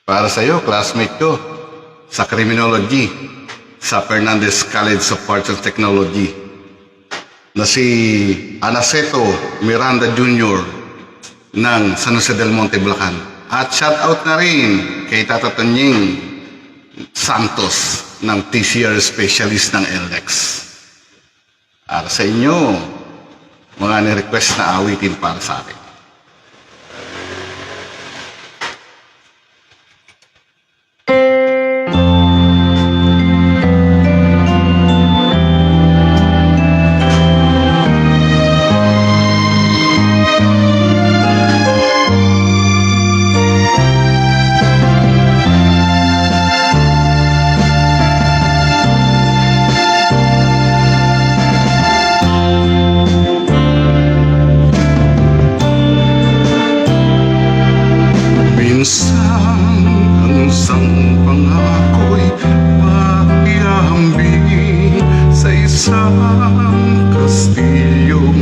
Para sa iyo, classmate ko, sa Criminology, sa Fernandez College of Arts and Technology, na si Anaceto Miranda Jr. ng San Jose del Monte, Bulacan. At shout out na rin kay Tata Tonying Santos ng TCR Specialist ng LX. Para sa inyo, mga ni-request na awitin para sa akin. Minsan ang isang pangako'y maihambing sa isang kastilyong